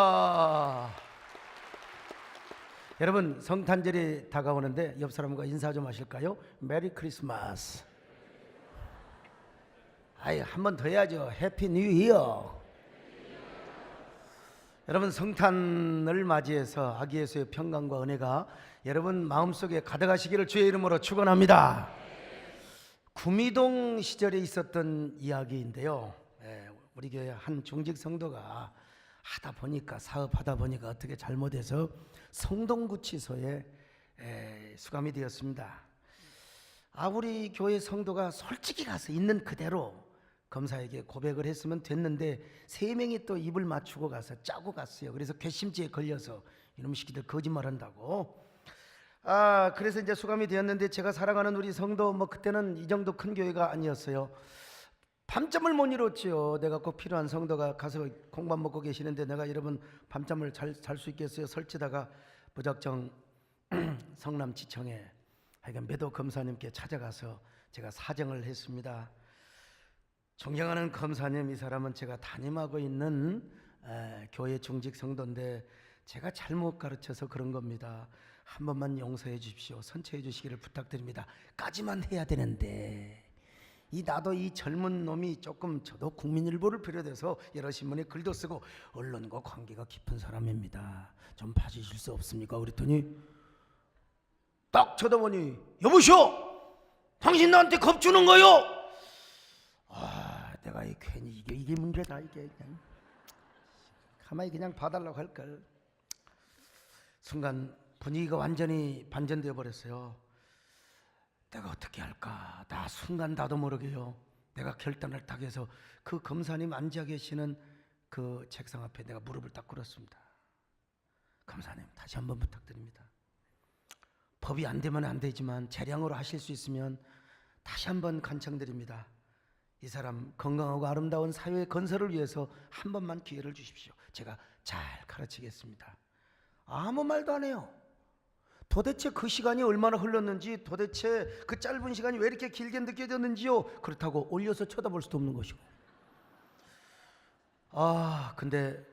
할렐루야. 여러분, 성탄절이 다가오는데 옆 사람과 인사 좀 하실까요? 메리 크리스마스. 아이, 한 번 더 해야죠. 해피 뉴 이어. 여러분, 성탄을 맞이해서 아기 예수의 평강과 은혜가 여러분 마음속에 가득하시기를 주의 이름으로 축원합니다. 구미동 시절에 있었던 이야기인데요. 우리 교회 한 중직 성도가 사업하다 보니까 어떻게 잘못해서 성동구치소에 수감이 되었습니다. 우리 교회 성도가 솔직히 가서 있는 그대로 검사에게 고백을 했으면 됐는데 3명이 또 입을 맞추고 가서 짜고 갔어요. 그래서 괘씸죄에 걸려서 이놈 새끼들 거짓말한다고. 그래서 이제 수감이 되었는데, 제가 사랑하는 우리 성도, 그때는 이 정도 큰 교회가 아니었어요. 밤잠을 못 이뤘지요. 내가 꼭 필요한 성도가 가서 공밥 먹고 계시는데 내가 여러분 밤잠을 잘 수 있겠어요? 설치다가 무작정 성남지청에 하여간 매도 검사님께 찾아가서 제가 사정을 했습니다. 존경하는 검사님, 이 사람은 제가 담임하고 있는 교회 중직 성도인데 제가 잘못 가르쳐서 그런 겁니다. 한 번만 용서해 주십시오. 선처해 주시기를 부탁드립니다. 까지만 해야 되는데 나도 이 젊은 놈이 조금, 저도 국민일보를 비롯해서 여러 신문에 글도 쓰고 언론과 관계가 깊은 사람입니다. 좀 봐주실 수 없습니까? 그랬더니 딱 쳐다보니, 여보시오, 당신 나한테 겁주는 거요? 내가 괜히 이게 문제다. 이게 그냥 가만히 그냥 봐달라고 할걸. 순간 분위기가 완전히 반전되어 버렸어요. 내가 어떻게 할까? 순간 나도 모르게요, 내가 결단을 딱 해서 그 검사님 앉아 계시는 그 책상 앞에 내가 무릎을 딱 꿇었습니다. 검사님, 다시 한번 부탁드립니다. 법이 안 되면 안 되지만 재량으로 하실 수 있으면 다시 한번 간청드립니다. 이 사람 건강하고 아름다운 사회 건설을 위해서 한 번만 기회를 주십시오. 제가 잘 가르치겠습니다. 아무 말도 안 해요. 도대체 그 시간이 얼마나 흘렀는지, 도대체 그 짧은 시간이 왜 이렇게 길게 느껴졌는지요. 그렇다고 올려서 쳐다볼 수도 없는 것이고. 근데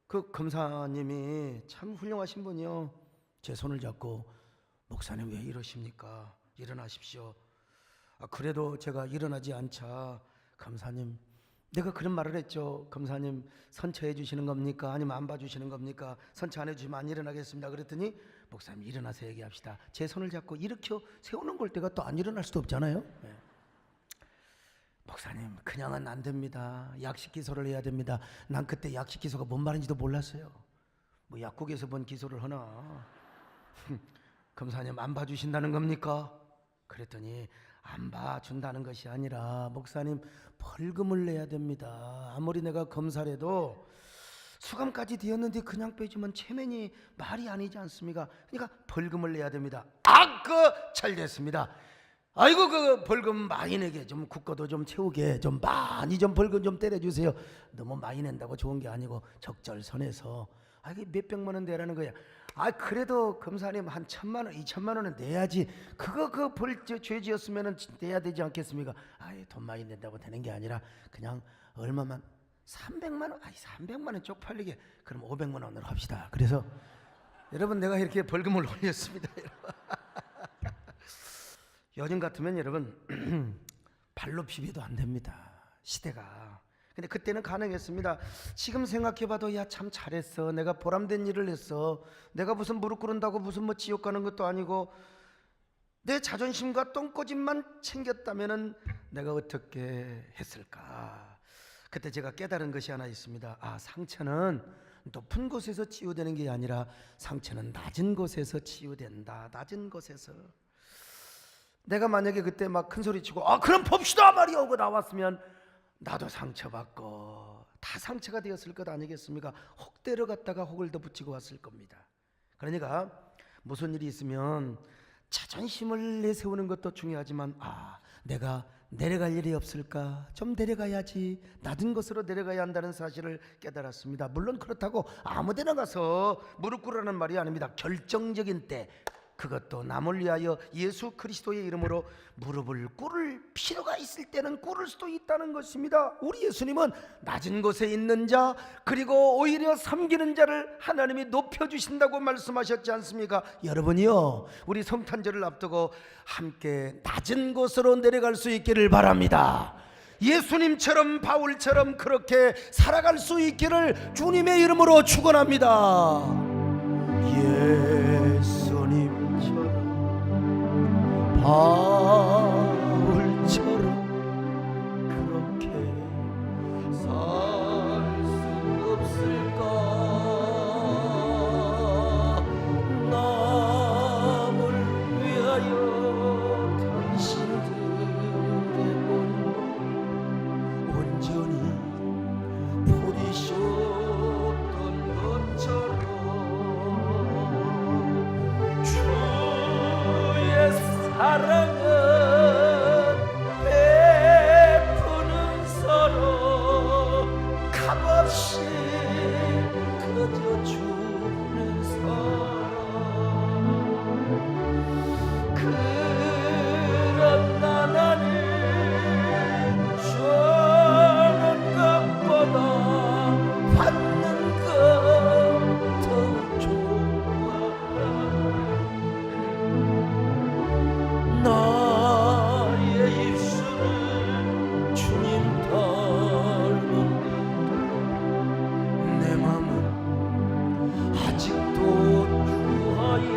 그 검사님이 참 훌륭하신 분이요. 제 손을 잡고, 목사님 왜 이러십니까? 일어나십시오. 그래도 제가 일어나지 않자, 검사님, 내가 그런 말을 했죠. 검사님, 선처해 주시는 겁니까? 아니면 안 봐주시는 겁니까? 선처 안 해주시면 안 일어나겠습니다. 그랬더니, 목사님 일어나서 얘기합시다. 제 손을 잡고 일으켜 세우는 걸 때가 또 안 일어날 수도 없잖아요. 목사님, 그냥은 안 됩니다. 약식 기소를 해야 됩니다. 난 그때 약식 기소가 뭔 말인지도 몰랐어요. 약국에서 본 기소를 하나. 검사님, 안 봐주신다는 겁니까? 그랬더니, 안 봐준다는 것이 아니라 목사님, 벌금을 내야 됩니다. 아무리 내가 검사라도 수감까지 되었는데 그냥 빼주면 체면이 말이 아니지 않습니까? 그러니까 벌금을 내야 됩니다. 잘 됐습니다. 아이고, 그 벌금 많이 내게, 좀 국고도 좀 채우게, 좀 많이 좀 벌금 좀 때려주세요. 너무 많이 낸다고 좋은 게 아니고 적절선에서. 이게 몇백만 원 내라는 거야. 그래도 검사님 한 1,000만 원, 2,000만 원은 내야지. 그거 죄지었으면 내야 되지 않겠습니까? 돈 많이 낸다고 되는 게 아니라 그냥 얼마만, 300만 원? 300만 원 쪽팔리게. 그럼 500만 원으로 합시다. 그래서 여러분, 내가 이렇게 벌금을 올렸습니다. 요즘 같으면 여러분 발로 비벼도 안 됩니다, 시대가. 근데 그때는 가능했습니다. 지금 생각해봐도 참 잘했어. 내가 보람된 일을 했어. 내가 무슨 무릎 꿇는다고 무슨 지옥 가는 것도 아니고 내 자존심과 똥꼬집만 챙겼다면은 내가 어떻게 했을까. 그때 제가 깨달은 것이 하나 있습니다. 상처는 높은 곳에서 치유되는 게 아니라 상처는 낮은 곳에서 치유된다. 낮은 곳에서. 내가 만약에 그때 막 큰 소리 치고 그럼 봅시다 말이야 하고 나왔으면 나도 상처받고 다 상처가 되었을 것 아니겠습니까? 혹 데려갔다가 혹을 더 붙이고 왔을 겁니다. 그러니까 무슨 일이 있으면 자존심을 내세우는 것도 중요하지만 내가 내려갈 일이 없을까? 좀 내려가야지. 낮은 곳으로 내려가야 한다는 사실을 깨달았습니다. 물론 그렇다고 아무 데나 가서 무릎 꿇으라는 말이 아닙니다. 결정적인 때 그것도 남을 위하여 예수 그리스도의 이름으로 무릎을 꿇을 필요가 있을 때는 꿇을 수도 있다는 것입니다. 우리 예수님은 낮은 곳에 있는 자, 그리고 오히려 섬기는 자를 하나님이 높여주신다고 말씀하셨지 않습니까? 여러분이요, 우리 성탄절을 앞두고 함께 낮은 곳으로 내려갈 수 있기를 바랍니다. 예수님처럼, 바울처럼 그렇게 살아갈 수 있기를 주님의 이름으로 축원합니다. 예수님처럼, 바울처럼 그렇게 살 수 없을까? 남을 위하여 당신들의 몸 온전히 부리셨던 것처럼 주의 사랑은 베푸는 서로 값없이 거저주는 서로 그런 나는 주는 것보다 받는 것 더 좋아. 나의 입술은 주님 닮은데 내 맘은 아직도 주하여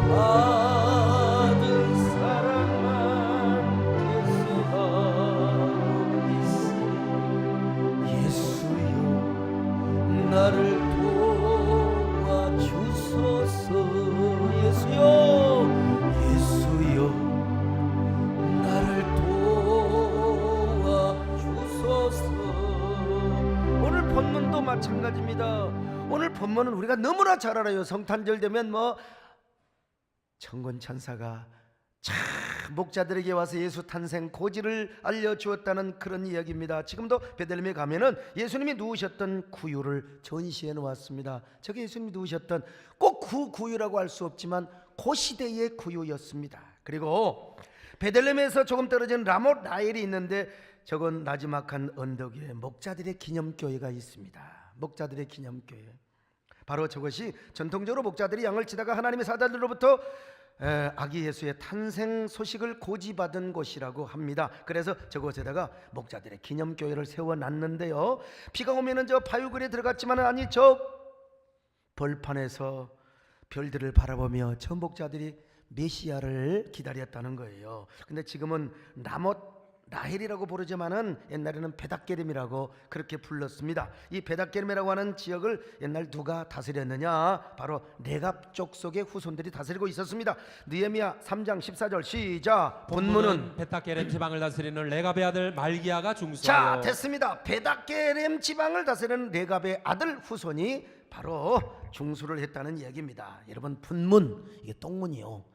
받은 사랑만 계속하고 있으니 예수여 나를 도와주소서. 예수여, 예수여 나를 도와주소서. 오늘 본문도 마찬가지입니다. 오늘 본문은 우리가 너무나 잘 알아요. 성탄절 되면 천군 천사가 참 목자들에게 와서 예수 탄생 고지를 알려주었다는 그런 이야기입니다. 지금도 베들레헴에 가면은 예수님이 누우셨던 구유를 전시해 놓았습니다. 저게 예수님이 누우셨던, 꼭 그 구유라고 할 수 없지만 그 시대의 구유였습니다. 그리고 베들레헴에서 조금 떨어진 라못 라헬이 있는데 저건 나지막한 언덕 위에 목자들의 기념교회가 있습니다. 목자들의 기념교회, 바로 저것이 전통적으로 목자들이 양을 치다가 하나님의 사자들로부터 아기 예수의 탄생 소식을 고지받은 곳이라고 합니다. 그래서 저곳에다가 목자들의 기념교회를 세워놨는데요, 비가 오면은 저 바위굴에 들어갔지만 아니 저 벌판에서 별들을 바라보며 저 목자들이 메시아를 기다렸다는 거예요. 근데 지금은 라못 라헬이라고 부르지만은 옛날에는 베닷게림이라고 그렇게 불렀습니다. 이 베닷게림이라고 하는 지역을 옛날 누가 다스렸느냐? 바로 레갑 족속의 후손들이 다스리고 있었습니다. 느헤미야 3장 14절 시작. 본문은 베닷게렘 지방을 다스리는 레갑의 아들 말기야가 중수하여. 자, 됐습니다. 베닷게렘 지방을 다스리는 레갑의 아들 후손이 바로 중수를 했다는 이야기입니다. 여러분, 분문, 이게 똥문이요.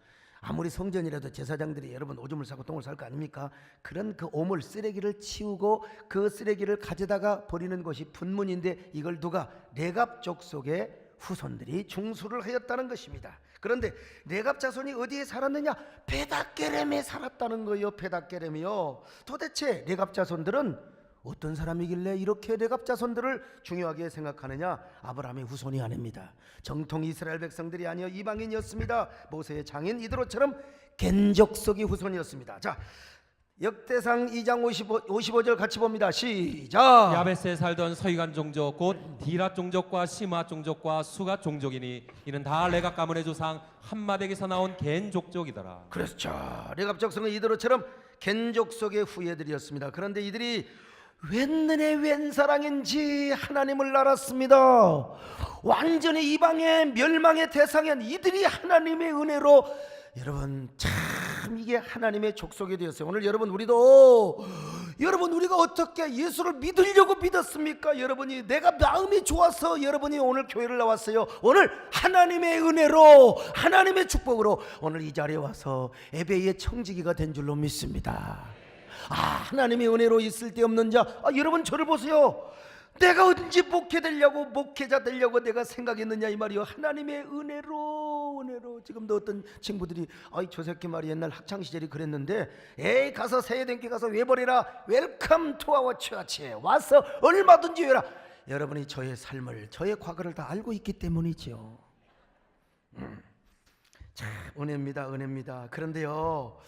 아무리 성전이라도 제사장들이 여러분 오줌을 싸고 똥을 쌀 거 아닙니까? 그런 그 오물 쓰레기를 치우고 그 쓰레기를 가져다가 버리는 것이 분문인데, 이걸 누가? 레갑 족속의 후손들이 중수를 하였다는 것입니다. 그런데 레갑 자손이 어디에 살았느냐? 베닷게렘에 살았다는 거예요. 베닷게렘이요. 도대체 레갑 자손들은 어떤 사람이길래 이렇게 레갑 자손들을 중요하게 생각하느냐? 아브라함의 후손이 아닙니다. 정통 이스라엘 백성들이 아니여 이방인이었습니다. 모세의 장인 이드로처럼 겐족속의 후손이었습니다. 자, 역대상 2장 55절 같이 봅니다. 시작. 야베스에 살던 서기관 종족 곧 디랏 종족과 시므앗 종족과 수가 종족이니 이는 다 레갑 가문의 조상 한마덱에서 나온 겐 족족이더라. 그렇죠. 레갑 족속은 이드로처럼 겐족속의 후예들이었습니다. 그런데 이들이 웬는의 웬사랑인지 하나님을 알았습니다. 완전히 이방의 멸망의 대상인 이들이 하나님의 은혜로, 여러분 참 이게 하나님의 족속이 되었어요. 오늘 여러분 우리가 어떻게 예수를 믿으려고 믿었습니까? 여러분이 내가 마음이 좋아서 여러분이 오늘 교회를 나왔어요. 오늘 하나님의 은혜로, 하나님의 축복으로 오늘 이 자리에 와서 예배의 청지기가 된 줄로 믿습니다. 하나님의 은혜로 있을 데 없는 자, 여러분 저를 보세요. 내가 언제 목회자 되려고 내가 생각했느냐 이 말이요. 하나님의 은혜로 지금도 어떤 친구들이 아이 저 새끼 말이 옛날 학창 시절이 그랬는데 에이 가서 세대den교회 가서 외버리라 웰컴 투 아워 처치 와서 얼마든지 해라. 여러분이 저의 삶을 저의 과거를 다 알고 있기 때문이죠. 참 은혜입니다. 그런데요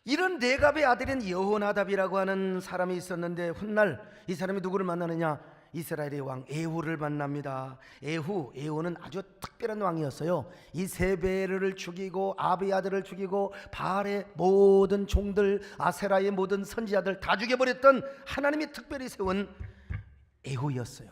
이런 레갑의 아들인 여호나답이라고 하는 사람이 있었는데 훗날 이 사람이 누구를 만나느냐? 이스라엘의 왕 에후를 만납니다. 에후는 아주 특별한 왕이었어요. 이세벨을 죽이고 아비아들을 죽이고 바알의 모든 종들, 아세라의 모든 선지자들 다 죽여버렸던 하나님이 특별히 세운 에후였어요.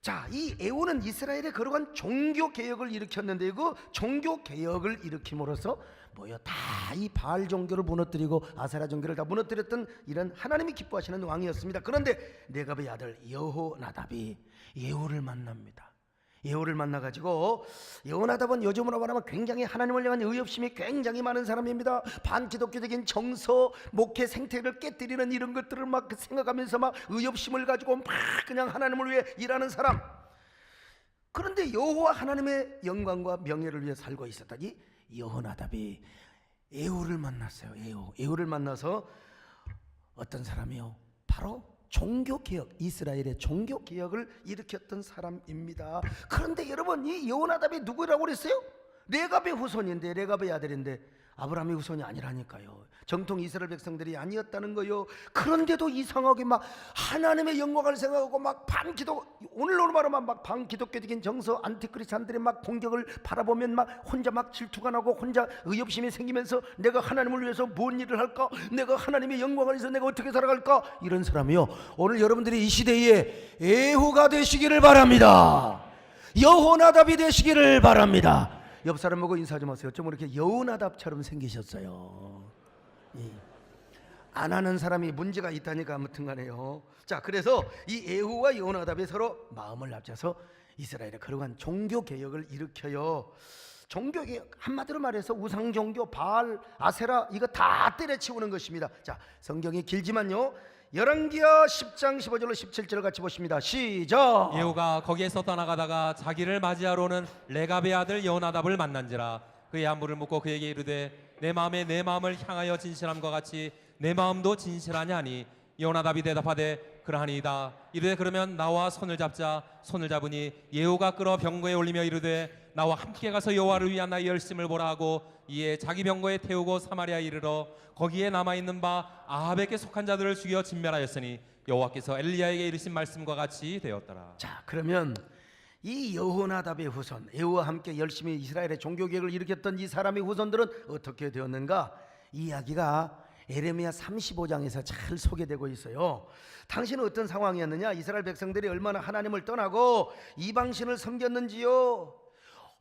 자, 이 에후는 이스라엘의 거룩한 종교 개혁을 일으켰는데 그 종교 개혁을 일으킴으로써 뭐요? 다 이 바알 종교를 무너뜨리고 아세라 종교를 다 무너뜨렸던 이런 하나님이 기뻐하시는 왕이었습니다. 그런데 레갑의 아들 여호나답이 예후를 만납니다. 예후를 만나가지고 여호나답은 요즘으로 말하면 굉장히 하나님을 향한 의협심이 굉장히 많은 사람입니다. 반기독교적인 정서, 목회 생태를 깨뜨리는 이런 것들을 막 생각하면서 막 의협심을 가지고 막 그냥 하나님을 위해 일하는 사람. 그런데 여호와 하나님의 영광과 명예를 위해 살고 있었던 이 여호나답이 에후를 만났어요. 에후를 만나서 어떤 사람이요? 바로 종교개혁, 이스라엘의 종교개혁을 일으켰던 사람입니다. 그런데 여러분 이 여호나답이 누구라고 그랬어요? 레갑의 후손인데, 레갑의 아들인데 아브라함의 후손이 아니라니까요. 정통 이스라엘 백성들이 아니었다는 거요. 그런데도 이상하게 막 하나님의 영광을 생각하고 막 반기독, 오늘로 말하면 막 반기독교적인 정서 안티크리스찬들의 막 공격을 바라보면 막 혼자 막 질투가 나고 혼자 의협심이 생기면서 내가 하나님을 위해서 뭔 일을 할까? 내가 하나님의 영광을 위해서 내가 어떻게 살아갈까? 이런 사람이요. 오늘 여러분들이 이 시대에 에후가 되시기를 바랍니다. 여호나답이 되시기를 바랍니다. 옆 사람 보고 인사 좀 하세요. 좀 이렇게 여호나답처럼 생기셨어요. 안 하는 사람이 문제가 있다니까 아무튼 간에요. 자, 그래서 이 에후와 여호나답이 서로 마음을 합쳐서 이스라엘의 거룩한 종교개혁을 일으켜요. 종교개혁, 한마디로 말해서 우상종교, 바알, 아세라 이거 다 때려치우는 것입니다. 자, 성경이 길지만요 열왕기하 10장 15절로 17절을 같이 보십니다. 시작. 예후가 거기에서 떠나가다가 자기를 맞이하러 오는 레갑의 아들 여호나답을 만난지라. 그의 안부를 묻고 그에게 이르되 내 마음에 내 마음을 향하여 진실함과 같이 내 마음도 진실하냐 하니 여호나답이 대답하되 그러하니이다. 이르되 그러면 나와 손을 잡자. 손을 잡으니 예후가 끌어 병거에 올리며 이르되 나와 함께 가서 여호와를 위한 나의 열심을 보라 하고 이에 자기 병거에 태우고 사마리아에 이르러 거기에 남아있는 바 아합에게 속한 자들을 죽여 진멸하였으니 여호와께서 엘리야에게 이르신 말씀과 같이 되었더라. 자, 그러면 이 여호나답의 후손 에후와 함께 열심히 이스라엘의 종교개혁을 일으켰던 이 사람의 후손들은 어떻게 되었는가? 이야기가 에레미야 35장에서 잘 소개되고 있어요. 당신은 어떤 상황이었느냐? 이스라엘 백성들이 얼마나 하나님을 떠나고 이방신을 섬겼는지요.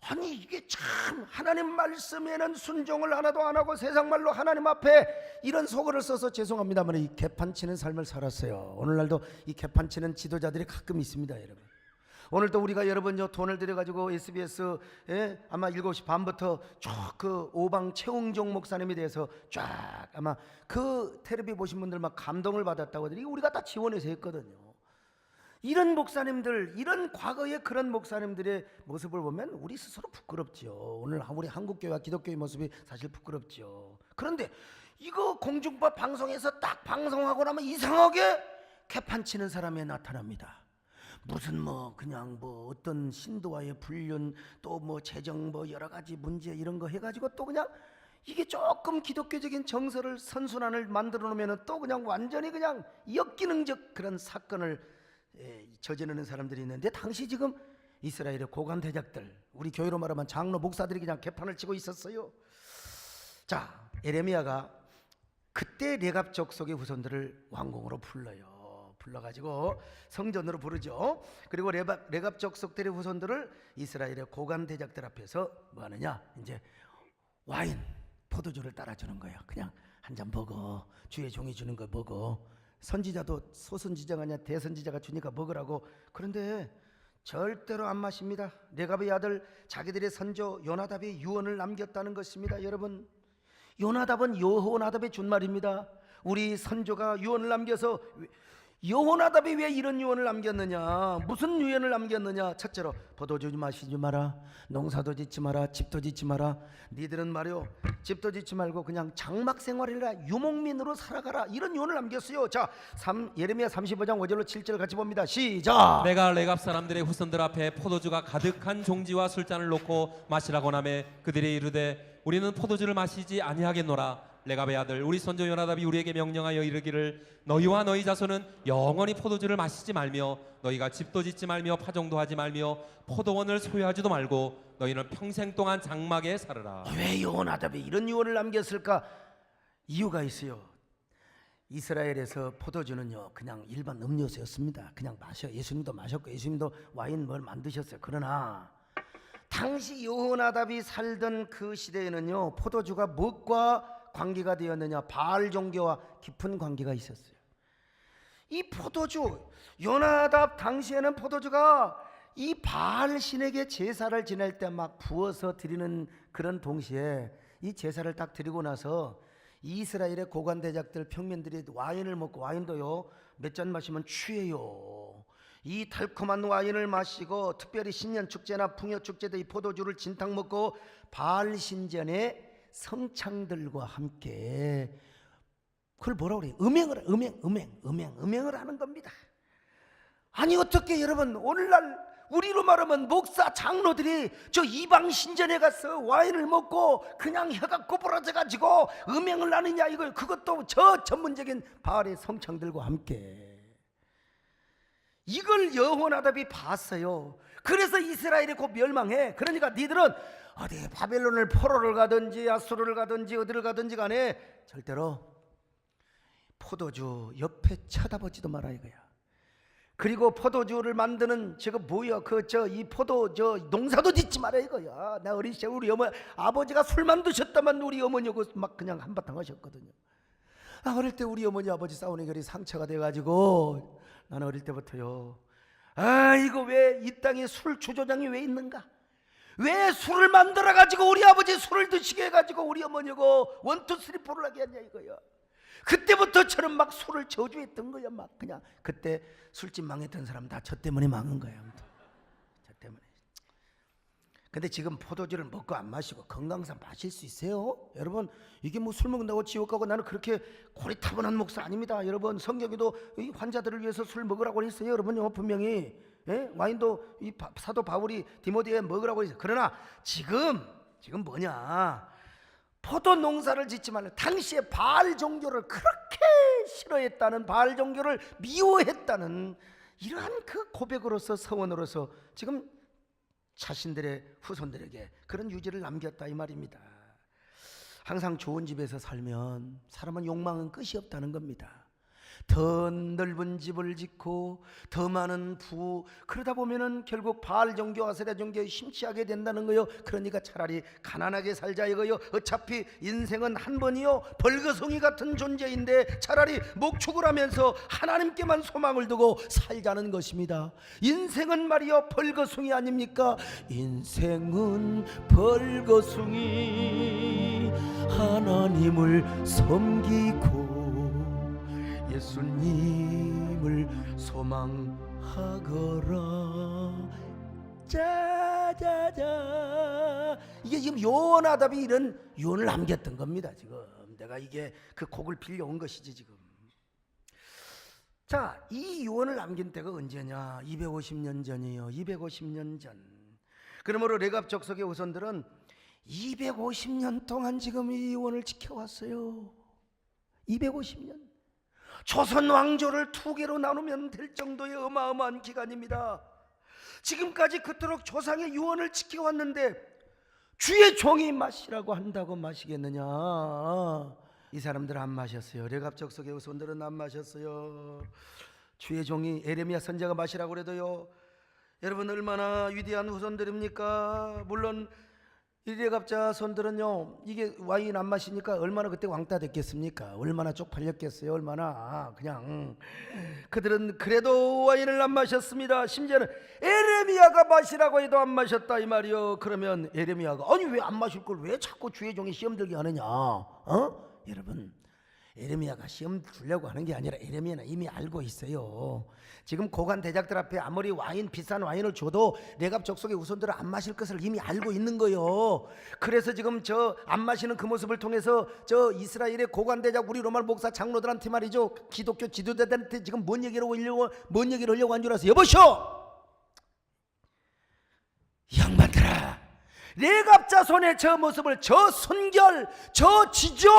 아니 이게 참 하나님 말씀에는 순종을 하나도 안 하고 세상 말로 하나님 앞에 이런 속어를 써서 죄송합니다만 이 개판치는 삶을 살았어요. 오늘날도 이 개판치는 지도자들이 가끔 있습니다, 여러분. 오늘도 우리가 여러분 돈을 들여가지고 SBS에 아마 7시 반부터 쭉 그 오방 최웅종 목사님에 대해서 쫙 아마 그 텔레비 보신 분들 막 감동을 받았다고 하더니 우리가 다 지원해서 했거든요. 이런 목사님들, 이런 과거의 그런 목사님들의 모습을 보면 우리 스스로 부끄럽죠. 오늘 우리 한국교회와 기독교의 모습이 사실 부끄럽죠. 그런데 이거 공중파 방송에서 딱 방송하고 나면 이상하게 개판치는 사람이 나타납니다. 무슨 뭐 그냥 뭐 어떤 신도와의 불륜 또 뭐 재정 뭐 여러 가지 문제 이런 거 해가지고 또 그냥 이게 조금 기독교적인 정서를 선순환을 만들어 놓으면 또 그냥 완전히 그냥 역기능적 그런 사건을 저지르는 사람들이 있는데 당시 지금 이스라엘의 고관 대작들 우리 교회로 말하면 장로 목사들이 그냥 개판을 치고 있었어요. 자, 에레미야가 그때 레갑 족속의 후손들을 왕궁으로 불러가지고 성전으로 부르죠. 그리고 레갑 족속들의 후손들을 이스라엘의 고관 대작들 앞에서 뭐 하느냐, 이제 와인 포도주를 따라주는 거예요. 그냥 한 잔 먹어. 주의 종이 주는 거 먹어. 선지자도 소선지자가 아니라 대선지자가 주니까 먹으라고. 그런데 절대로 안 마십니다. 레갑의 아들 자기들의 선조 요나답이 유언을 남겼다는 것입니다. 여러분, 요나답은 여호나답의 준 말입니다. 우리 선조가 유언을 남겨서 여호나답이 왜 이런 유언을 남겼느냐? 무슨 유언을 남겼느냐? 첫째로 포도주 마시지 마라, 농사도 짓지 마라, 집도 짓지 마라. 니들은 말이요 집도 짓지 말고 그냥 장막 생활이라 유목민으로 살아가라, 이런 유언을 남겼어요. 자, 예레미야 35장 5절로 7절 같이 봅니다. 시작. 내가 레갑 사람들의 후손들 앞에 포도주가 가득한 종지와 술잔을 놓고 마시라고 하매 그들이 이르되 우리는 포도주를 마시지 아니하겠노라. 레갑의 아들 우리 손자 요나답이 우리에게 명령하여 이르기를 너희와 너희 자손은 영원히 포도주를 마시지 말며 너희가 집도 짓지 말며 파종도 하지 말며 포도원을 소유하지도 말고 너희는 평생 동안 장막에 살으라. 왜 여호나답이 이런 유언을 남겼을까? 이유가 있어요. 이스라엘에서 포도주는요 그냥 일반 음료수였습니다. 그냥 마셔. 예수님도 마셨고 예수님도 와인 뭘 만드셨어요. 그러나 당시 여호나답이 살던 그 시대에는요 포도주가 무엇과 관계가 되었느냐? 바알 종교와 깊은 관계가 있었어요. 이 포도주, 요나답 당시에는 포도주가 이 바알 신에게 제사를 지낼 때 막 부어서 드리는 그런 동시에 이 제사를 딱 드리고 나서 이스라엘의 고관대작들 평민들이 와인을 먹고, 와인도요 몇 잔 마시면 취해요. 이 달콤한 와인을 마시고 특별히 신년 축제나 풍요 축제 때 이 포도주를 진탕 먹고 바알 신전에 성창들과 함께 그걸 뭐라고 그래요? 음행을 하는 겁니다. 아니 어떻게 여러분, 오늘날 우리로 말하면 목사 장로들이 저 이방 신전에 가서 와인을 먹고 그냥 혀가 꼬부라져 가지고 음행을 하느냐, 이걸 그것도 저 전문적인 바알의 성창들과 함께. 이걸 여호나답이 봤어요. 그래서 이스라엘이 곧 멸망해. 그러니까 니들은 어디 바벨론을 포로를 가든지 아수르를 가든지 어디를 가든지 간에 절대로 포도주 옆에 쳐다보지도 마라 이거야. 그리고 포도주를 만드는 저거 뭐야, 이 포도 농사도 짓지 마라 이거야. 나 어릴 때 우리 아버지가 술만 드셨다만 우리 어머니하고 막 그냥 한바탕 하셨거든요. 어릴 때 우리 어머니 아버지 싸우는 결이 상처가 돼가지고 나는 어릴 때부터요, 이거 왜 이 땅에 술 주조장이 왜 있는가? 왜 술을 만들어 가지고 우리 아버지 술을 드시게 해가지고 우리 어머니고 원투 쓰리 포를 하게 했냐 이거야. 그때부터처럼 막 술을 저주했던 거야. 막 그냥 그때 술집 망했던 사람 다 저 때문에 망한 거야. 저 때문에. 근데 지금 포도주를 먹고 안 마시고 건강상 마실 수 있어요? 여러분, 이게 뭐 술 먹는다고 지옥 가고, 나는 그렇게 고리타분한 목사 아닙니다. 여러분, 성경에도 이 환자들을 위해서 술 먹으라고 했어요. 여러분요, 분명히. 예? 와인도 이 사도 바울이 디모데에 먹으라고 했어요. 그러나 지금 뭐냐? 포도 농사를 짓지 말라. 당시에 바알 종교를 그렇게 싫어했다는, 바알 종교를 미워했다는 이러한 그 고백으로서, 서원으로서 지금 자신들의 후손들에게 그런 유지를 남겼다 이 말입니다. 항상 좋은 집에서 살면 사람은 욕망은 끝이 없다는 겁니다. 더 넓은 집을 짓고 더 많은 그러다 보면은 결국 바알 종교, 아세라 종교에 심취하게 된다는 거요. 그러니까 차라리 가난하게 살자 이거요. 어차피 인생은 한 번이요, 벌거숭이 같은 존재인데 차라리 목축을 하면서 하나님께만 소망을 두고 살자는 것입니다. 인생은 말이요 벌거숭이 아닙니까? 인생은 벌거숭이, 하나님을 섬기고 예수님을 소망하거라. 짜자자. 이게 지금 요나답이 이런 유언을 남겼던 겁니다. 지금 내가 이게 그 곡을 빌려온 것이지 지금. 자, 이 유언을 남긴 때가 언제냐? 250년 전이에요. 250년 전. 그러므로 레갑 족속의 후손들은 250년 동안 지금 이 유언을 지켜왔어요. 250년. 조선 왕조를 두 개로 나누면 될 정도의 어마어마한 기간입니다. 지금까지 그토록 조상의 유언을 지켜왔는데 주의 종이 마시라고 한다고 마시겠느냐? 이 사람들은 안 마셨어요. 레갑 족속의 후손들은 안 마셨어요. 주의 종이 에레미야 선지자가 마시라고 그래도요, 여러분 얼마나 위대한 후손들입니까? 물론 이 레갑자 손들은요, 이게 와인 안 마시니까 얼마나 그때 왕따 됐겠습니까? 얼마나 쪽팔렸겠어요? 얼마나 그냥. 그들은 그래도 와인을 안 마셨습니다. 심지어는 에레미야가 마시라고 해도 안 마셨다 이 말이요. 그러면 에레미야가 아니 왜 안 마실 걸 왜 자꾸 주의 종이 시험 들게 하느냐? 여러분, 에레미야가 시험 주려고 하는 게 아니라 에레미야는 이미 알고 있어요. 지금 고관 대작들 앞에 아무리 비싼 와인을 줘도 레갑 족속의 후손들은 안 마실 것을 이미 알고 있는 거요. 그래서 지금 저 안 마시는 그 모습을 통해서 저 이스라엘의 고관 대작 우리 로마 목사 장로들한테 말이죠, 기독교 지도자들한테 지금 뭔 얘기를 하려고 한 줄 아세요? 여보쇼, 양반들아, 레갑 자손의 저 모습을, 저 순결, 저 지조,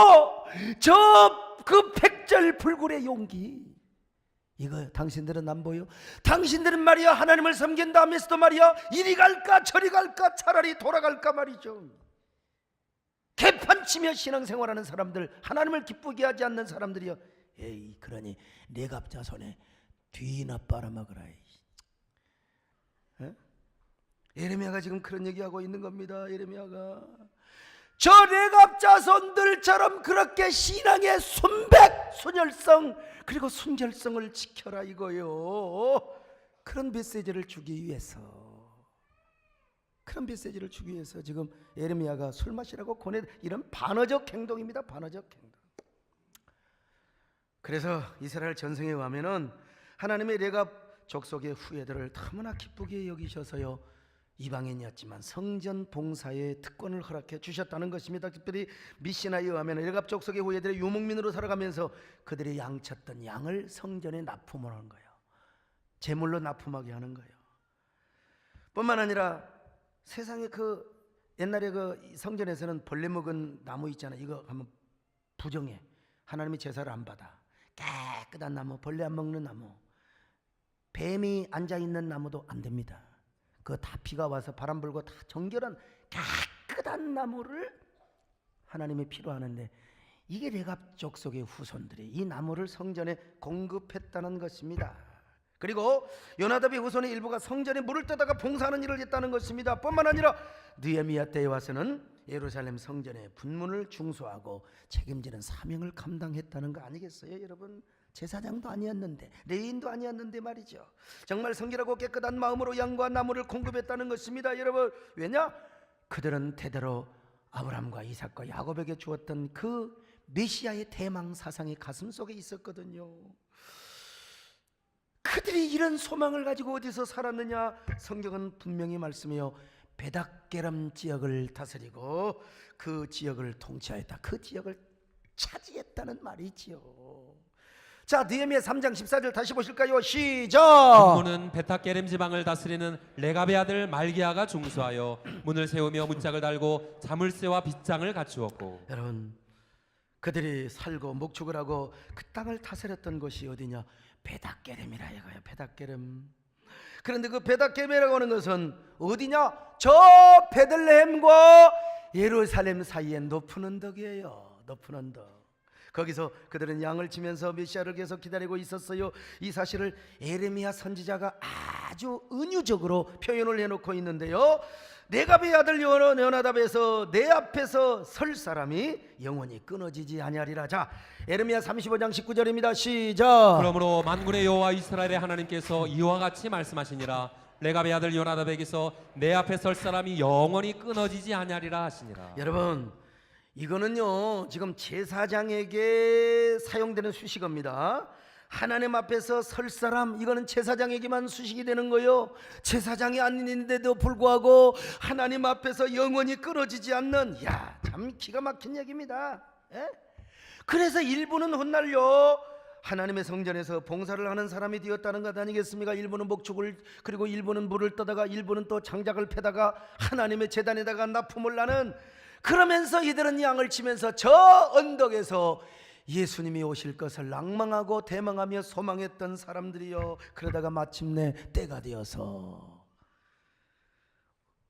저 그 백절불굴의 용기, 이거 당신들은 안 보여? 당신들은 말이야 하나님을 섬긴 다음에서도 말이야 이리 갈까 저리 갈까 차라리 돌아갈까 말이죠. 개판치며 신앙생활하는 사람들, 하나님을 기쁘게 하지 않는 사람들이요. 에이, 그러니 레갑 자손의 뒤나 빨아먹으라. 에레미야가 지금 그런 얘기하고 있는 겁니다. 에레미야가 저 레갑 자손들처럼 그렇게 신앙의 순결성 그리고 순결성을 지켜라 이거요. 그런 메시지를 주기 위해서 지금 에레미야가 술 마시라고 권해, 이런 반어적 행동입니다. 반어적 행동. 그래서 이스라엘 전승에 가면은 하나님의 레갑 족속의 후예들을 너무나 기쁘게 여기셔서요, 이방인이었지만 성전 봉사의 특권을 허락해 주셨다는 것입니다. 특별히 미시나에 의하면 레갑 족속의 후예들의 유목민으로 살아가면서 그들이 양쳤던 양을 성전에 납품을 한 거예요. 제물로 납품하게 하는 거예요. 뿐만 아니라 세상에 그 옛날에 그 성전에서는 벌레 먹은 나무 있잖아요. 이거 하면 부정해. 하나님이 제사를 안 받아. 깨끗한 나무, 벌레 안 먹는 나무, 뱀이 앉아있는 나무도 안 됩니다. 그 다 비가 와서 바람 불고 다 정결한 깨끗한 나무를 하나님이 필요하는데, 이게 레갑 족속의 후손들이 이 나무를 성전에 공급했다는 것입니다. 그리고 요나답의 후손의 일부가 성전에 물을 떠다가 봉사하는 일을 했다는 것입니다. 뿐만 아니라 느헤미야 때에 와서는 예루살렘 성전의 분문을 중수하고 책임지는 사명을 감당했다는 거 아니겠어요, 여러분? 제사장도 아니었는데, 레위인도 아니었는데 말이죠. 정말 성결하고 깨끗한 마음으로 양과 나무를 공급했다는 것입니다, 여러분. 왜냐? 그들은 대대로 아브라함과 이삭과 야곱에게 주었던 그 메시아의 대망 사상이 가슴 속에 있었거든요. 그들이 이런 소망을 가지고 어디서 살았느냐? 성경은 분명히 말씀해요. 베닥게람 지역을 다스리고 그 지역을 통치하였다. 그 지역을 차지했다는 말이지요. 자, 느헤미야 3장 14절 다시 보실까요? 시작. 문은 베탁게렘 지방을 다스리는 레갑의 아들 말기야가 중수하여 문을 세우며 문짝을 달고 자물쇠와 빗장을 갖추었고. 여러분, 그들이 살고 목축을 하고 그 땅을 다스렸던 곳이 어디냐? 베닥게렘이라 이거예요. 베닥게렘. 그런데 그 베닥게렘이라고 하는 것은 어디냐? 저 베들레헴과 예루살렘 사이에 높은 언덕이에요. 높은 언덕. 거기서 그들은 양을 치면서 메시아를 계속 기다리고 있었어요. 이 사실을 에레미야 선지자가 아주 은유적으로 표현을 해놓고 있는데요. 레갑의 아들 요나답에서 내 앞에서 설 사람이 영원히 끊어지지 아니하리라. 자, 에레미야 35장 19절입니다. 시작. 그러므로 만군의 여호와 이스라엘의 하나님께서 이와 같이 말씀하시니라. 레갑의 아들 요나답에게서 내 앞에 설 사람이 영원히 끊어지지 아니하리라 하시니라. 여러분, 이거는요 지금 제사장에게 사용되는 수식어입니다. 하나님 앞에서 설 사람, 이거는 제사장에게만 수식이 되는 거예요. 제사장이 아닌데도 불구하고 하나님 앞에서 영원히 끊어지지 않는, 야, 참 기가 막힌 얘기입니다. 에? 그래서 일부는 훗날요 하나님의 성전에서 봉사를 하는 사람이 되었다는 것 아니겠습니까? 일부는 목축을, 그리고 일부는 물을 떠다가, 일부는 또 장작을 패다가 하나님의 제단에다가 납품을 나는, 그러면서 이들은 양을 치면서 저 언덕에서 예수님이 오실 것을 낭망하고 대망하며 소망했던 사람들이요, 그러다가 마침내 때가 되어서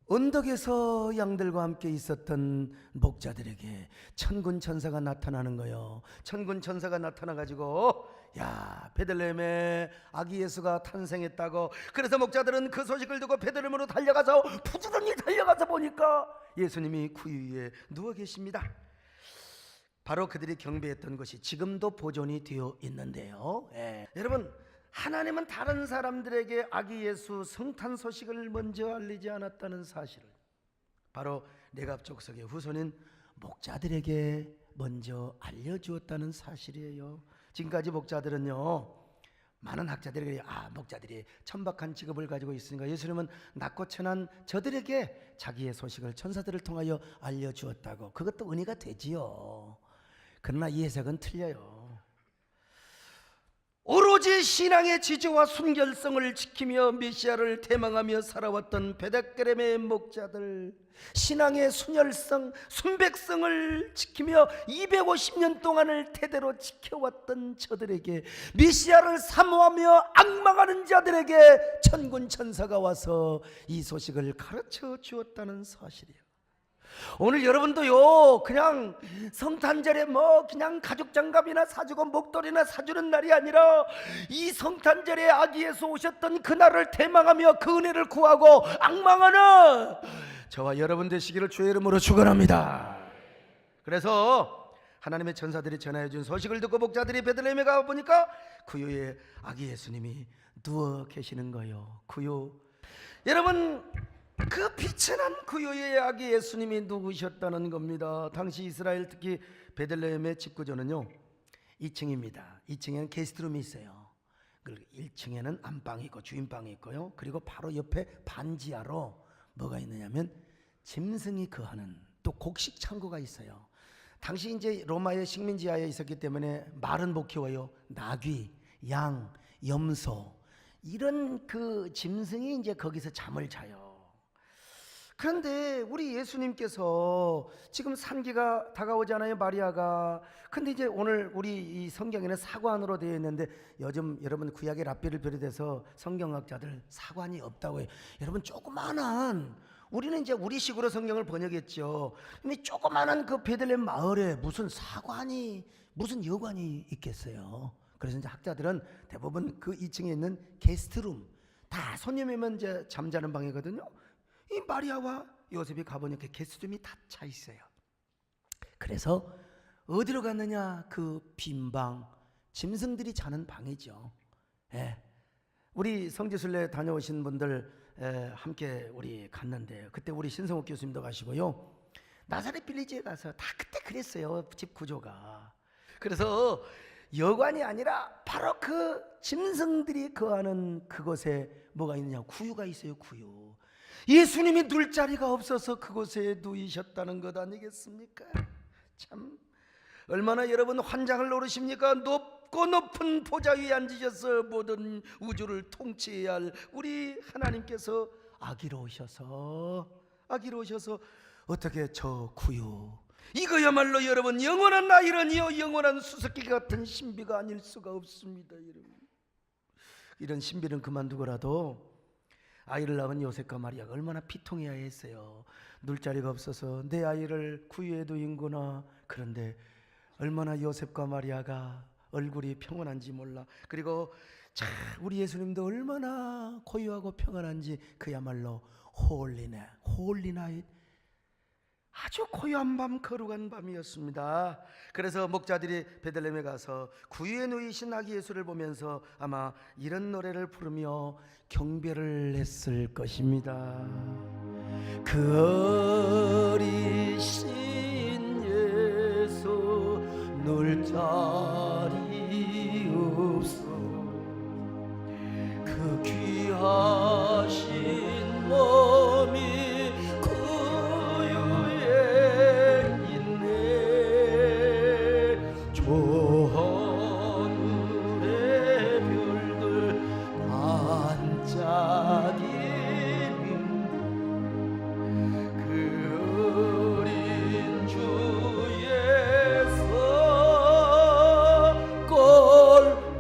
언덕에서 양들과 함께 있었던 목자들에게 천군 천사가 나타나는 거예요. 천군 천사가 나타나가지고, 야, 베들레헴에 아기 예수가 탄생했다고. 그래서 목자들은 그 소식을 듣고 베들레헴으로 달려가서 부지런히 달려가서 보니까 예수님이 구유 위에 누워 계십니다. 바로 그들이 경배했던 것이 지금도 보존이 되어 있는데요. 여러분, 하나님은 다른 사람들에게 아기 예수 성탄 소식을 먼저 알리지 않았다는 사실을 바로 레갑 족속의 후손인 목자들에게 먼저 알려주었다는 사실이에요. 지금까지 목자들은요, 많은 학자들이 목자들이 천박한 직업을 가지고 있으니까 예수님은 낮고 천한 저들에게 자기의 소식을 천사들을 통하여 알려주었다고. 그것도 은혜가 되지요. 그러나 이 해석은 틀려요. 오로지 신앙의 지조와 순결성을 지키며 메시아를 대망하며 살아왔던 베데크렘의 목자들, 신앙의 순혈성, 순백성을 지키며 250년 동안을 대대로 지켜왔던 저들에게, 메시아를 사모하며 앙망하는 자들에게 천군 천사가 와서 이 소식을 가르쳐 주었다는 사실이에요. 오늘 여러분도요, 그냥 성탄절에 그냥 가죽 장갑이나 사주고 목도리나 사주는 날이 아니라 이 성탄절에 아기 예수 오셨던 그날을 대망하며 그 은혜를 구하고 앙망하는 저와 여러분 되시기를 주의 이름으로 축원합니다. 그래서 하나님의 천사들이 전하여 준 소식을 듣고 목자들이 베들레헴에 가 보니까 구유에 아기 예수님이 누워 계시는 거예요. 구유, 여러분, 그 빛이 난 구유의 아기 예수님이 누구셨다는 겁니다. 당시 이스라엘, 특히 베들레헴의 집구조는요 2층입니다. 2층에는 게스트룸이 있어요. 그리고 1층에는 안방이 있고 주인방이 있고요. 그리고 바로 옆에 반지하로 뭐가 있느냐면 짐승이 거하는 또 곡식 창고가 있어요. 당시 이제 로마의 식민지하에 있었기 때문에 말은 못 키워요. 나귀, 양, 염소, 이런 그 짐승이 이제 거기서 잠을 자요. 그런데 우리 예수님께서 지금 산기가 다가오잖아요, 마리아가. 근데 이제 오늘 우리 이 성경에는 사관으로 되어 있는데 요즘 여러분 구약의 랍비를 비롯해서 성경학자들 사관이 없다고 해요. 여러분 조그만한, 우리는 이제 우리식으로 성경을 번역했죠. 근데 조그만한 그 베들레헴 마을에 무슨 사관이, 무슨 여관이 있겠어요. 그래서 이제 학자들은 대부분 그 2층에 있는 게스트룸, 다 손님이면 이제 잠자는 방이거든요. 이 마리아와 요셉이 가보니까 게스트룸이 다 차 있어요. 그래서 어디로 갔느냐? 그 빈방, 짐승들이 자는 방이죠. 예. 우리 성지순례 다녀오신 분들 함께 우리 갔는데, 그때 우리 신성욱 교수님도 가시고요, 나사렛 빌리지에 가서 다 그때 그랬어요, 집 구조가. 그래서 여관이 아니라 바로 그 짐승들이 거하는 그곳에 뭐가 있느냐? 구유가 있어요. 구유. 예수님이 눌 자리가 없어서 그곳에 누이셨다는 것 아니겠습니까? 참 얼마나 여러분 환장을 노르십니까? 높고 높은 보좌 위에 앉으셔서 모든 우주를 통치해야 할 우리 하나님께서 아기로 오셔서 어떻게 저 구유, 이거야말로 여러분 영원한 아이러니요 영원한 수수께끼 같은 신비가 아닐 수가 없습니다. 여러분, 이런 신비는 그만두고라도 아이를 낳은 요셉과 마리아가 얼마나 비통해야 했어요. 눌 자리가 없어서 내 아이를 구유에 두인구나. 그런데 얼마나 요셉과 마리아가 얼굴이 평온한지 몰라. 그리고 우리 예수님도 얼마나 고요하고 평안한지, 그야말로 홀리나잇, 아주 고요한 밤, 거룩한 밤이었습니다. 그래서 목자들이 베들레헴에 가서 구유에 누이신 아기 예수를 보면서 아마 이런 노래를 부르며 경배를 했을 것입니다. 그 어리신 예수 놀 자리 없어, 그 귀하신 몸이 하늘의 별들 반짝이는 그 어린 주 예수 꼴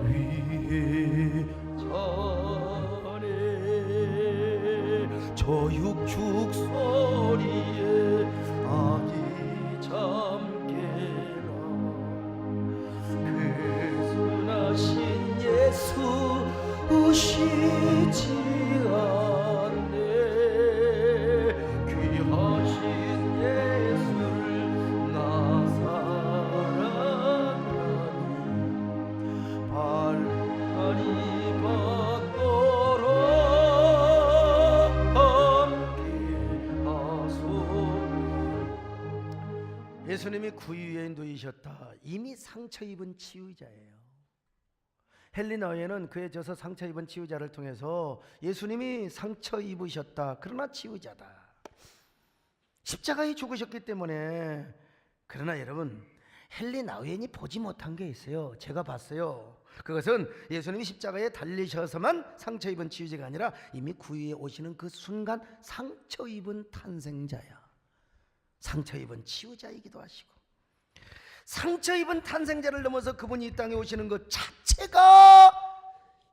위에 전에 저 육축 소리에 아기 잠깨라, 신 예수 오시지 않네. 귀하신 예수를 나 사랑하니 발하니 받도록 함께 하소. 예수님이 구유에 누이셨다. 이미 상처 입은 치유자예요. 헬리나에는 그의 저서 상처 입은 치유자를 통해서 예수님이 상처 입으셨다. 그러나 치유자다. 십자가에 죽으셨기 때문에. 그러나 여러분, 헬리나우엔이 보지 못한 게 있어요. 제가 봤어요. 그것은 예수님이 십자가에 달리셔서만 상처 입은 치유자가 아니라 이미 구유에 오시는 그 순간 상처 입은 탄생자야. 상처 입은 치유자이기도 하시고, 상처 입은 탄생자를 넘어서 그분이 이 땅에 오시는 것 자체가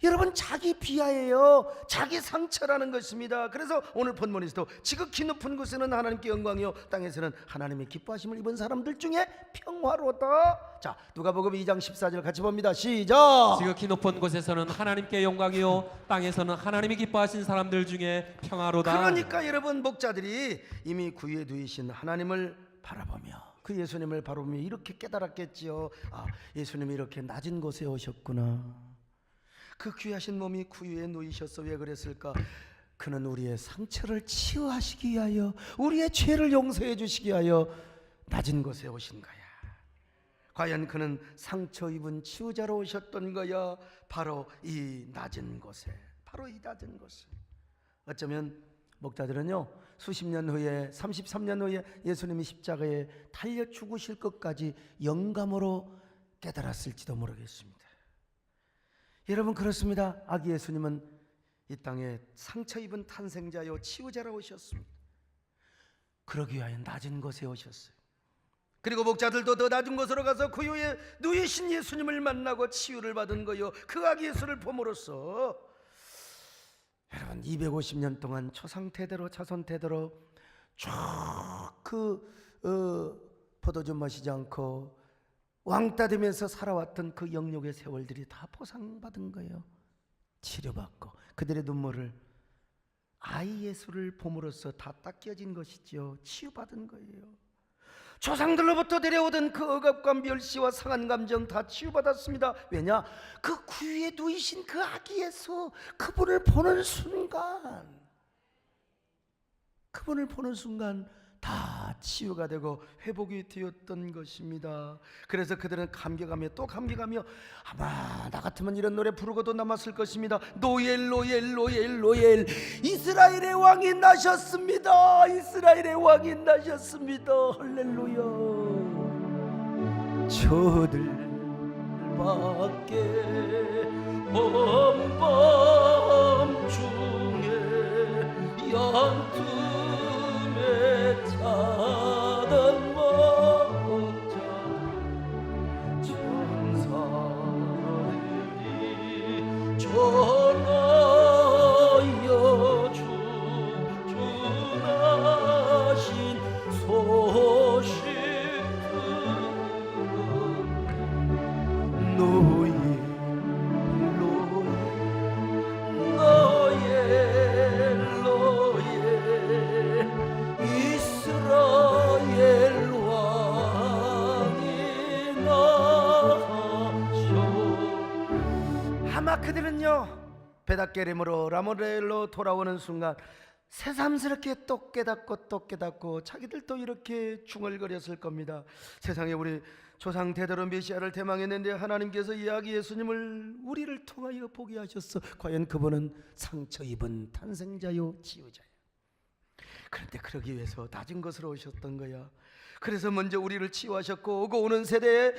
여러분 자기 비하예요. 자기 상처라는 것입니다. 그래서 오늘 본문에서도 지극히 높은 곳에는 하나님께 영광이요 땅에서는 하나님의 기뻐하심을 입은 사람들 중에 평화로다. 자, 누가복음 2장 14절 같이 봅니다. 시작. 지극히 높은 곳에서는 하나님께 영광이요 땅에서는 하나님이 기뻐하신 사람들 중에 평화로다. 그러니까 여러분, 목자들이 이미 구유에 누이신 하나님을 바라보며 그 예수님을 바라보며 이렇게 깨달았겠지요. 아, 예수님이 이렇게 낮은 곳에 오셨구나. 그 귀하신 몸이 구유에 누이셔서 왜 그랬을까? 그는 우리의 상처를 치유하시기 위하여, 우리의 죄를 용서해 주시기 위하여 낮은 곳에 오신 거야. 과연 그는 상처 입은 치유자로 오셨던 거야. 바로 이 낮은 곳에, 바로 이 낮은 곳에. 어쩌면 목자들은요, 수십 년 후에, 33년 후에 예수님이 십자가에 달려 죽으실 것까지 영감으로 깨달았을지도 모르겠습니다. 여러분, 그렇습니다. 아기 예수님은 이 땅에 상처 입은 탄생자요 치유자로 오셨습니다. 그러기 위하여 낮은 곳에 오셨어요. 그리고 목자들도 더 낮은 곳으로 가서 구유에 누이신 예수님을 만나고 치유를 받은 거요. 그 아기 예수를 봄으로써 여러분 250년 동안 초상태대로 자손태대로 쭉 포도주 마시지 않고 왕따 되면서 살아왔던 그 영역의 세월들이 다 보상받은 거예요. 치료받고 그들의 눈물을 아이 예수를 봄으로써 다 닦여진 것이죠. 치유받은 거예요. 조상들로부터 데려오던 그 억압과 멸시와 상한 감정 다 치유받았습니다. 왜냐? 그 구유에 누이신 그 아기 예수, 그분을 보는 순간 다 치유가 되고 회복이 되었던 것입니다. 그래서 그들은 감격하며 또 감격하며 아마 나 같으면 이런 노래 부르고도 남았을 것입니다. 노엘 노엘 노엘 노엘, 이스라엘의 왕이 나셨습니다. 이스라엘의 왕이 나셨습니다. 할렐루야. 저들밖에 밤중에 연틈에 자던 목자 천사들이 전하여 주나신 소식 노예 이스라엘 왕이 나셔. 아마 그들은요 베닷게림으로 라모렐로 돌아오는 순간 새삼스럽게 또 깨닫고 자기들도 이렇게 중얼거렸을 겁니다. 세상에 우리 조상 대대로 메시아를 대망했는데 하나님께서 이 아기 예수님을 우리를 통하여 보게 하셨어. 과연 그분은 상처 입은 탄생자요 치유자요. 그런데 그러기 위해서 낮은 것으로 오셨던 거야. 그래서 먼저 우리를 치유하셨고 오고 오는 세대에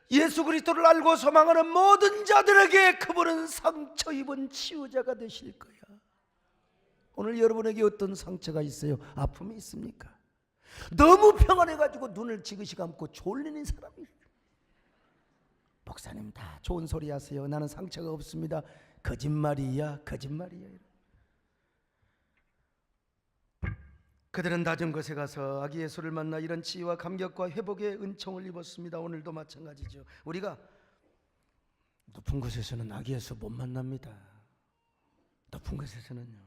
예수 그리스도를 알고 소망하는 모든 자들에게 그분은 상처 입은 치유자가 되실 거야. 오늘 여러분에게 어떤 상처가 있어요? 아픔이 있습니까? 너무 평안해가지고 눈을 지그시 감고 졸리는 사람이, 목사님 다 좋은 소리 하세요. 나는 상처가 없습니다. 거짓말이야. 그들은 낮은 곳에 가서 아기 예수를 만나 이런 치유와 감격과 회복의 은총을 입었습니다. 오늘도 마찬가지죠. 우리가 높은 곳에서는 아기 예수 못 만납니다. 높은 곳에서는요.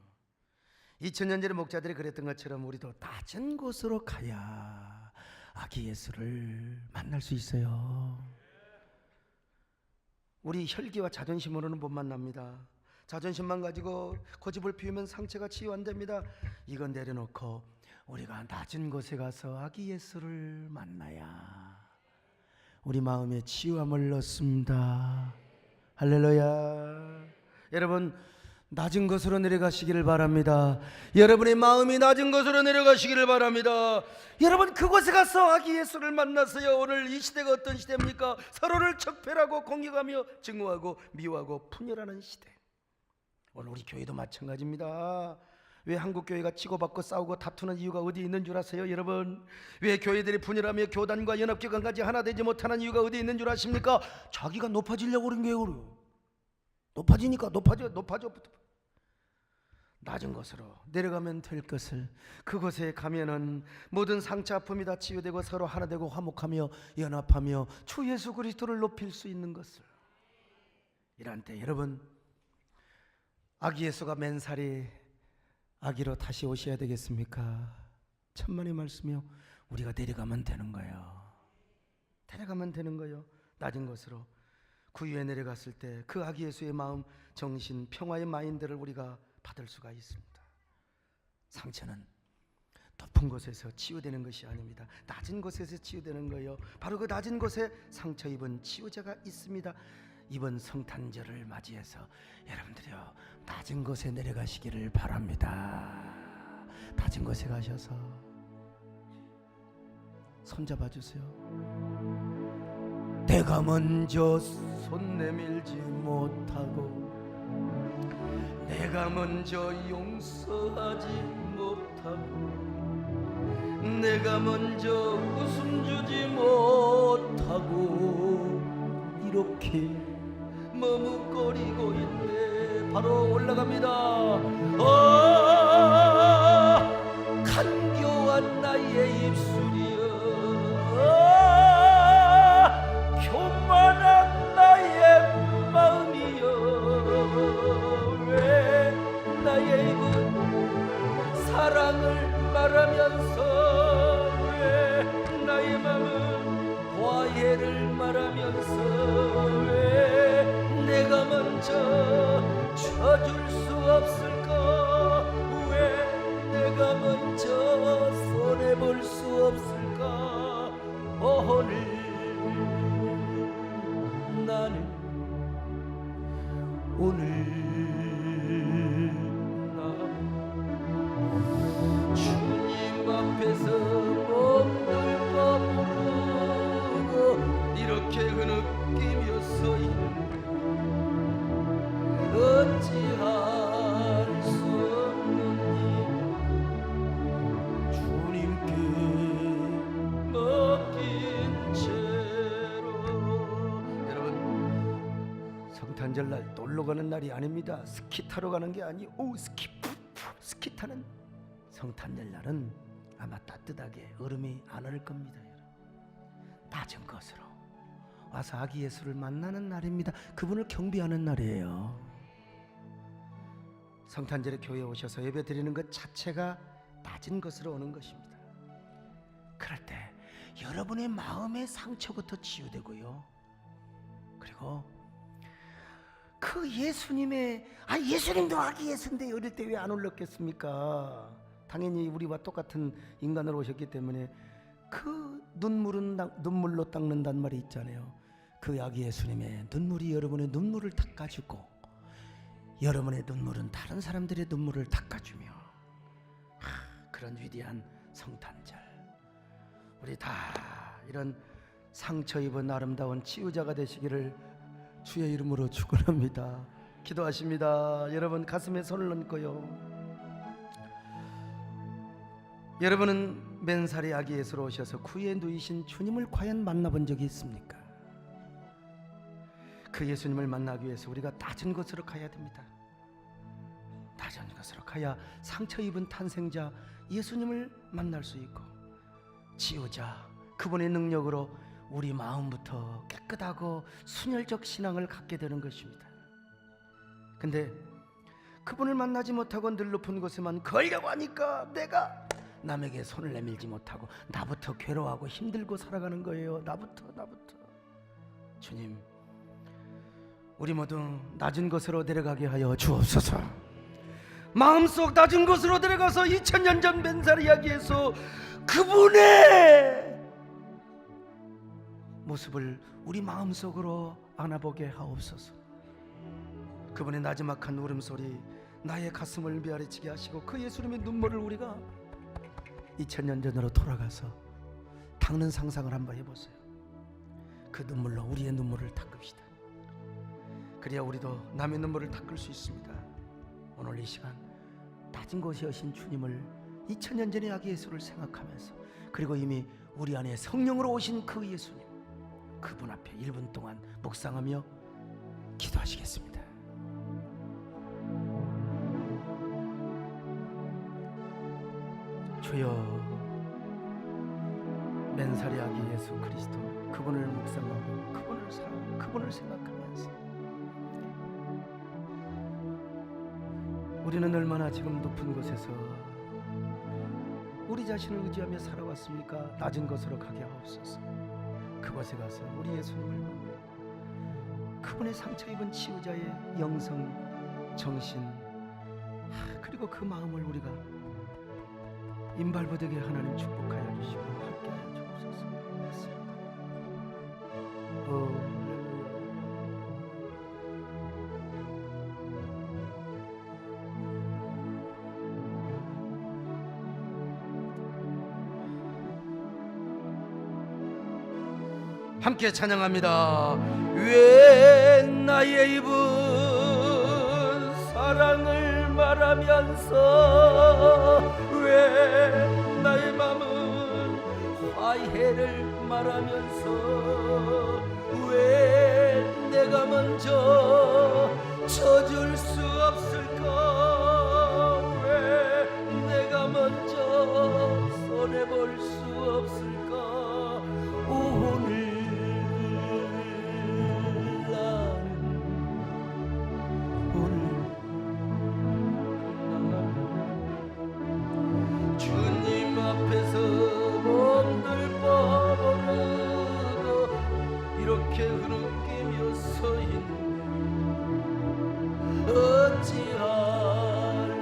2000년 전에 목자들이 그랬던 것처럼 우리도 낮은 곳으로 가야 아기 예수를 만날 수 있어요. 우리 혈기와 자존심으로는 못 만납니다. 자존심만 가지고 고집을 피우면 상처가 치유 안 됩니다. 이건 내려놓고 우리가 낮은 곳에 가서 아기 예수를 만나야 우리 마음에 치유함을 얻습니다. 할렐루야. 여러분, 낮은 곳으로 내려가시기를 바랍니다. 여러분의 마음이 낮은 곳으로 내려가시기를 바랍니다. 여러분, 그곳에 가서 아기 예수를 만났어요. 오늘 이 시대가 어떤 시대입니까? 서로를 적폐라고 공격하며 증오하고 미워하고 분열하는 시대. 오늘 우리 교회도 마찬가지입니다. 왜 한국 교회가 치고받고 싸우고 다투는 이유가 어디 있는 줄 아세요, 여러분? 왜 교회들이 분열하며 교단과 연합기관까지 하나 되지 못하는 이유가 어디 있는 줄 아십니까? 자기가 높아지려고 그런 거예요. 그래요. 높아지니까 높아져. 낮은 곳으로 내려가면 될 것을, 그곳에 가면은 모든 상처 아픔이 다 치유되고 서로 하나 되고 화목하며 연합하며 주 예수 그리스도를 높일 수 있는 것을. 이런 때 여러분, 아기 예수가 맨살이 아기로 다시 오셔야 되겠습니까? 천만의 말씀이요. 우리가 내려가면 되는 거예요. 데려가면 되는 거예요. 낮은 곳으로 그 위에 내려갔을 때 그 아기 예수의 마음, 정신, 평화의 마인드를 우리가 받을 수가 있습니다. 상처는 높은 곳에서 치유되는 것이 아닙니다. 낮은 곳에서 치유되는 거예요. 바로 그 낮은 곳에 상처 입은 치유자가 있습니다. 이번 성탄절을 맞이해서 여러분들이요, 낮은 곳에 내려가시기를 바랍니다. 낮은 곳에 가셔서 손잡아 주세요. 내가 먼저 손 내밀지 못하고 내가 먼저 용서하지 못하고 내가 먼저 웃음 주지 못하고 이렇게 머뭇거리고 있네. 바로 올라갑니다. 간교한 나의 입술이여, 교만한 나의 마음이여, 왜 나의 입은 사랑을 말하면서 왜 나의 마음은 화해를 말하면서 왜 내가 먼저 쳐줄 수 없을까? 왜 내가 먼저 손해볼 수 없을까? 오늘 나는 주님 앞에서 몸들과 부르고 이렇게 흐느끼며 서 있는 어찌할 수 없느니 주님께 맡긴 채로. 여러분, 성탄절날 놀러 가는 날이 아닙니다. 스키 타러 가는 게 아니고 스키 타는 성탄절날은 아마 따뜻하게 얼음이 안 올 겁니다. 여러분, 낮은 것으로 와서 아기 예수를 만나는 날입니다. 그분을 경배하는 날이에요. 성탄절에 교회에 오셔서 예배 드리는 것 자체가 낮은 것으로 오는 것입니다. 그럴 때 여러분의 마음의 상처부터 치유되고요. 그리고 그 예수님의 예수님도 아기 예수인데 어릴 때 왜 안 올랐겠습니까? 당연히 우리와 똑같은 인간으로 오셨기 때문에 그 눈물로 닦는단 말이 있잖아요. 그 아기 예수님의 눈물이 여러분의 눈물을 닦아주고 여러분의 눈물은 다른 사람들의 눈물을 닦아주며 그런 위대한 성탄절, 우리 다 이런 상처 입은 아름다운 치유자가 되시기를 주의 이름으로 축원합니다. 기도하십니다. 여러분 가슴에 손을 얹고요. 여러분은 맨살이 아기 예수로 오셔서 구에 누이신 주님을 과연 만나본 적이 있습니까? 그 예수님을 만나기 위해서 우리가 낮은 곳으로 가야 됩니다. 낮은 곳으로 가야 상처 입은 탄생자 예수님을 만날 수 있고 치유자 그분의 능력으로 우리 마음부터 깨끗하고 순혈적 신앙을 갖게 되는 것입니다. 근데 그분을 만나지 못하고 늘 높은 곳에만 걸려고 하니까 내가 남에게 손을 내밀지 못하고 나부터 괴로워하고 힘들고 살아가는 거예요. 나부터. 주님, 우리 모두 낮은 곳으로 내려가게 하여 주옵소서. 마음속 낮은 곳으로 내려가서 2000년 전 맨살 이야기에서 그분의 모습을 우리 마음속으로 안아보게 하옵소서. 그분의 나지막한 울음소리, 나의 가슴을 메아리치게 하시고 그 예수님의 눈물을 우리가 2000년 전으로 돌아가서 닦는 상상을 한번 해보세요. 그 눈물로 우리의 눈물을 닦읍시다. 그래야 우리도 남의 눈물을 닦을 수 있습니다. 오늘 이 시간 낮은 곳에 오신 주님을 2000년 전의 아기 예수를 생각하면서, 그리고 이미 우리 안에 성령으로 오신 그 예수님, 그분 앞에 1분 동안 묵상하며 기도하시겠습니다. 주여, 맨살의 아기 예수 그리스도, 그분을 묵상하고 그분을 사랑하고 그분을 생각하면서 우리는 얼마나 지금 높은 곳에서 우리 자신을 의지하며 살아왔습니까? 낮은 곳으로 가게 하옵소서. 그곳에 가서 우리 예수님을 보며 그분의 상처 입은 치유자의 영성, 정신, 그리고 그 마음을 우리가 임발부되게 하나님 축복하여 주시고 함께하여 주옵소서. 함께 찬양합니다. 왜 나의 입은 사랑을 말하면서, 왜 나의 맘은 화해를 말하면서, 왜 내가 먼저 져줄 수 없을까, 왜 내가 먼저 손해볼 수 없을까. 오늘 주님 앞에서 몸들 뻐르고 이렇게 흐느끼며 서 있는 어찌할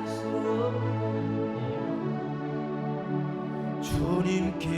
수 없는 주님께